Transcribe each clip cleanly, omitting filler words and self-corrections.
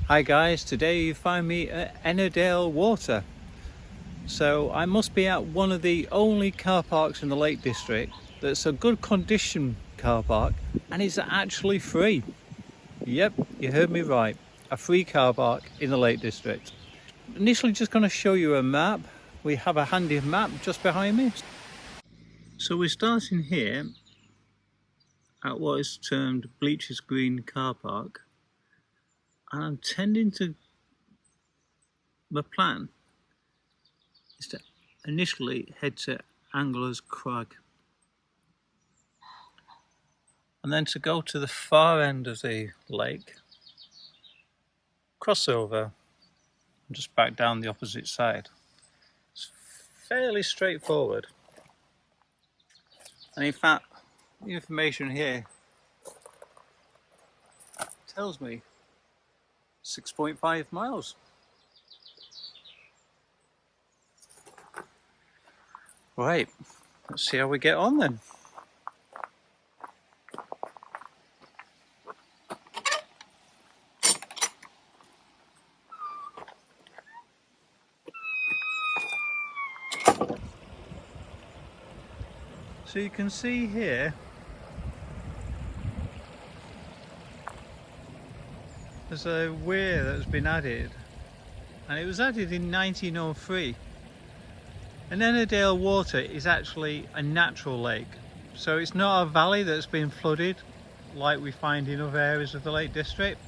Hi guys, today you find me at Ennerdale Water. So I must be at one of the only car parks in the Lake District that's a good condition car park, and it's actually free. Yep, you heard me right, a free car park in the Lake District. Initially just going to show you a map. We have a handy map just behind me. So we're starting here at what is termed Bleach Green car park. And I'm tending to, the plan is to initially head to Anglers Crag and then to go to the far end of the lake, cross over and just back down the opposite side. It's fairly straightforward, and in fact the information here tells me 6.5 miles. Right, let's see how we get on then. So you can see here there's a weir that's been added, and it was added in 1903. And Ennerdale Water is actually a natural lake, so it's not a valley that's been flooded like we find in other areas of the Lake District.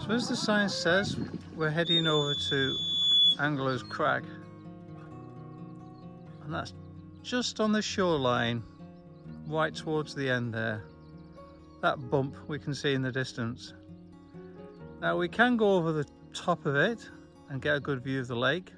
So as the sign says, we're heading over to Anglers Crag, and that's just on the shoreline, right towards the end there. That bump we can see in the distance. Now we can go over the top of it and get a good view of the lake,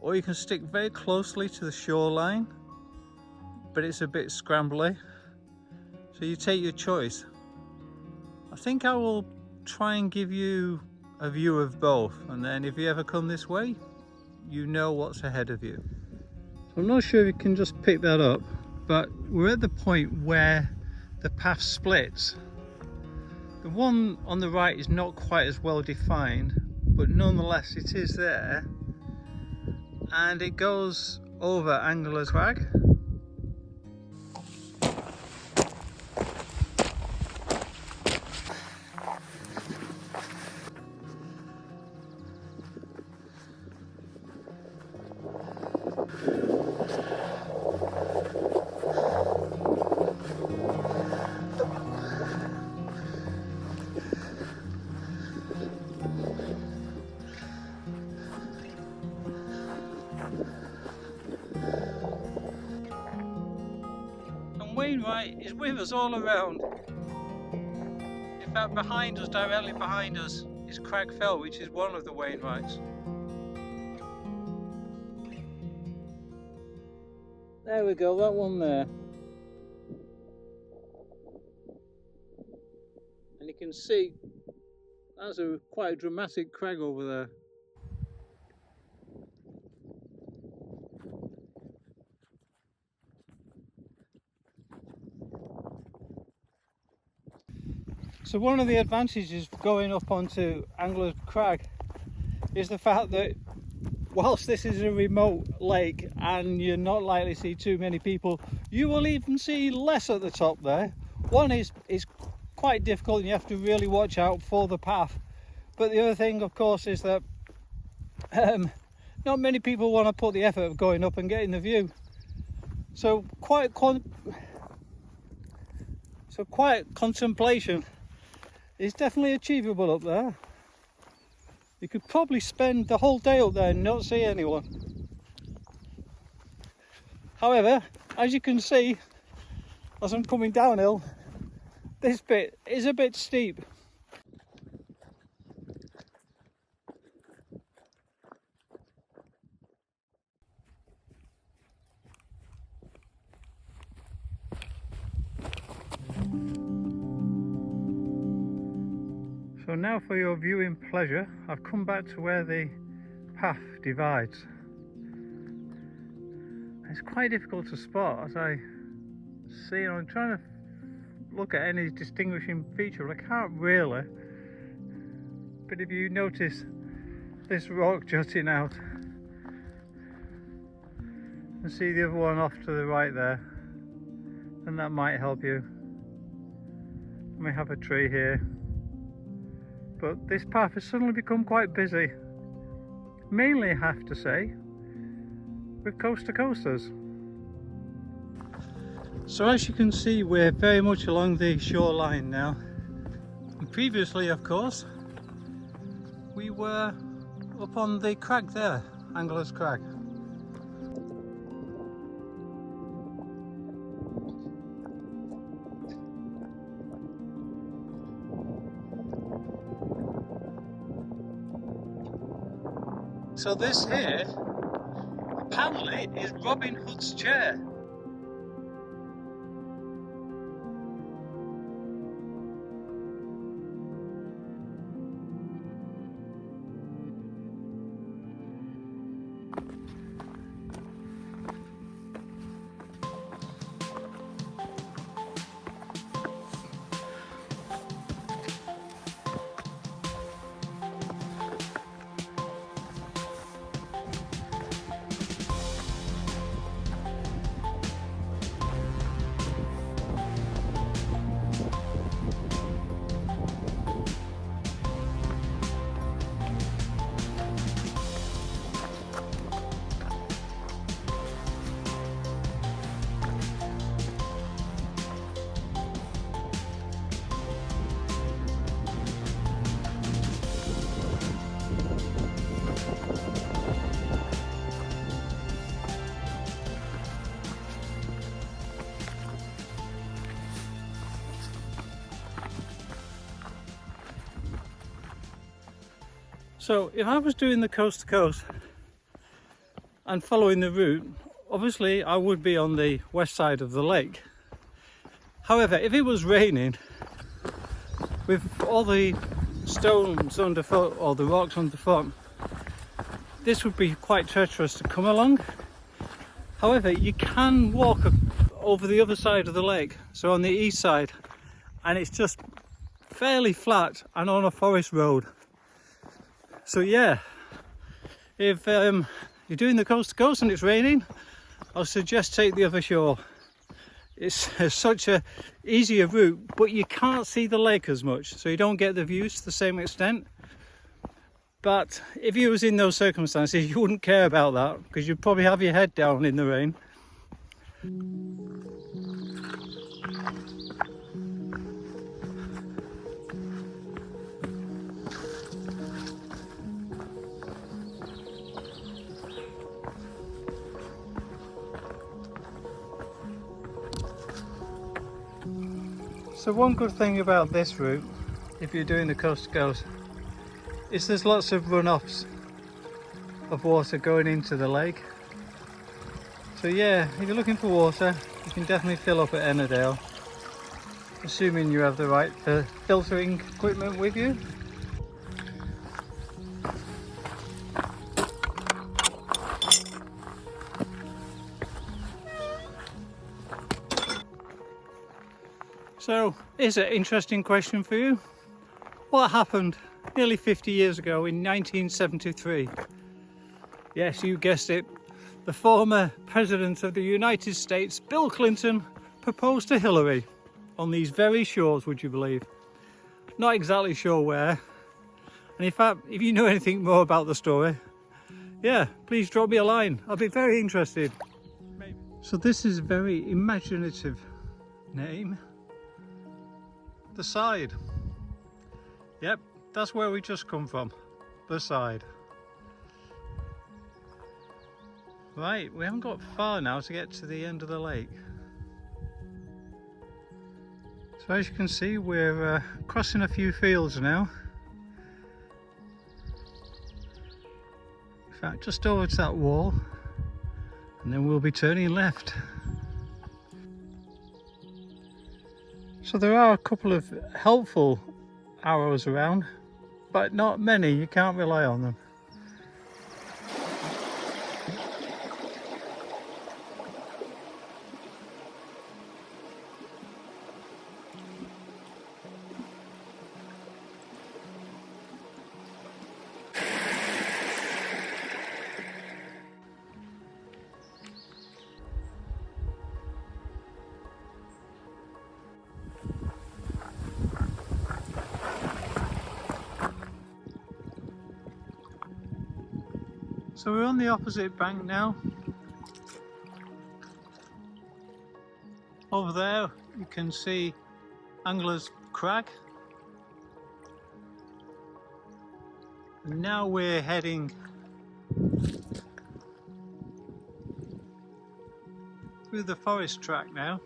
or you can stick very closely to the shoreline, but it's a bit scrambly, so you take your choice. I think I will try and give you a view of both, and then if you ever come this way, you know what's ahead of you. So I'm not sure if you can just pick that up, but we're at the point where the path splits. The one on the right is not quite as well defined, but nonetheless it is there, and it goes over Anglers Crag. Wainwright is with us all around. In fact, behind us, directly behind us, is Crag Fell, which is one of the Wainwrights. There we go, that one there. And you can see that's quite a dramatic crag over there. So one of the advantages of going up onto Anglers Crag is the fact that whilst this is a remote lake and you're not likely to see too many people, you will even see less at the top there. One is quite difficult and you have to really watch out for the path. But the other thing, of course, is that not many people want to put the effort of going up and getting the view. So quiet contemplation is definitely achievable up there. You could probably spend the whole day up there and not see anyone. However, as you can see, as I'm coming downhill, this bit is a bit steep. So now for your viewing pleasure, I've come back to where the path divides. It's quite difficult to spot as I see, I'm trying to look at any distinguishing feature, but I can't really. But if you notice this rock jutting out and see the other one off to the right there, then that might help you. We have a tree here. But this path has suddenly become quite busy, mainly I have to say with coasters. So as you can see, we're very much along the shoreline now, and previously of course we were up on the crag there, Anglers Crag. So this here, apparently, is Robin Hood's chair. So if I was doing the coast to coast and following the route, obviously I would be on the west side of the lake. However, if it was raining, with all the stones underfoot or the rocks underfoot, this would be quite treacherous to come along. However, you can walk over the other side of the lake, so on the east side, and it's just fairly flat and on a forest road. So yeah, if you're doing the coast to coast and it's raining, I'll suggest take the other shore. It's such a easier route, but you can't see the lake as much, so you don't get the views to the same extent. But if you was in those circumstances, you wouldn't care about that, because you'd probably have your head down in the rain. So one good thing about this route, if you're doing the coast to coast, is there's lots of runoffs of water going into the lake. So yeah, if you're looking for water, you can definitely fill up at Ennerdale, assuming you have the right filtering equipment with you. So, here's an interesting question for you. What happened nearly 50 years ago in 1973? Yes, you guessed it. The former President of the United States, Bill Clinton, proposed to Hillary on these very shores, would you believe? Not exactly sure where. And in fact, if you know anything more about the story, yeah, please drop me a line. I'll be very interested. Maybe. So this is a very imaginative name. The Side. Yep, that's where we just come from. The Side. Right, we haven't got far now to get to the end of the lake. So as you can see, we're crossing a few fields now. In fact, just over to that wall, and then we'll be turning left. So there are a couple of helpful arrows around, but not many. You can't rely on them. So we're on the opposite bank now. Over there you can see Anglers Crag. And now we're heading through the forest track now.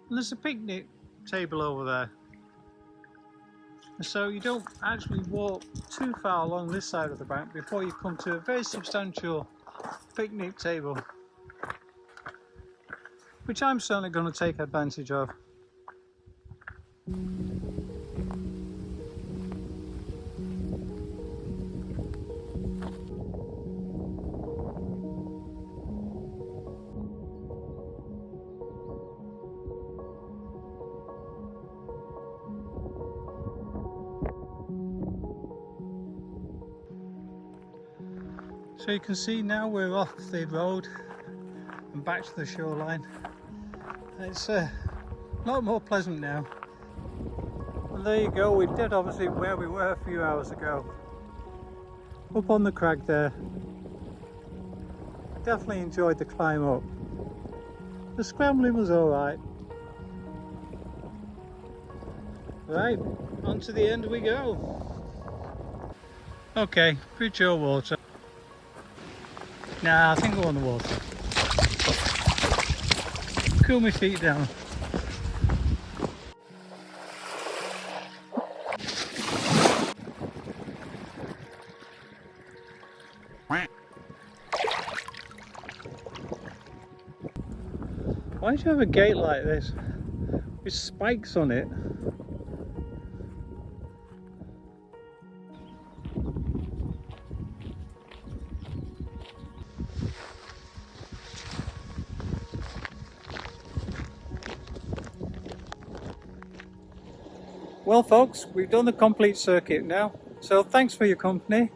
And there's a picnic table over there. So you don't actually walk too far along this side of the bank before you come to a very substantial picnic table, which I'm certainly going to take advantage of. So you can see now we're off the road and back to the shoreline. It's a lot more pleasant now. And there you go, we did obviously where we were a few hours ago. Up on the crag there. Definitely enjoyed the climb up. The scrambling was alright. Right, on to the end we go. Okay, bridge or water. Nah, I think I'll go on the water. Cool my feet down. Why do you have a gate like this with spikes on it? Well folks, we've done the complete circuit now, so thanks for your company.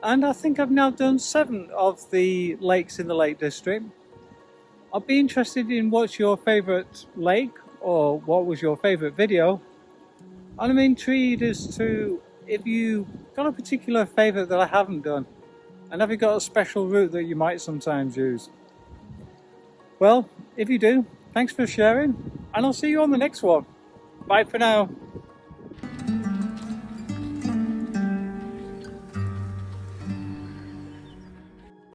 And I think I've now done 7 of the lakes in the Lake District. I'll be interested in what's your favourite lake, or what was your favourite video. And I'm intrigued as to if you got a particular favourite that I haven't done, and have you got a special route that you might sometimes use. Well, if you do, thanks for sharing, and I'll see you on the next one. Bye for now.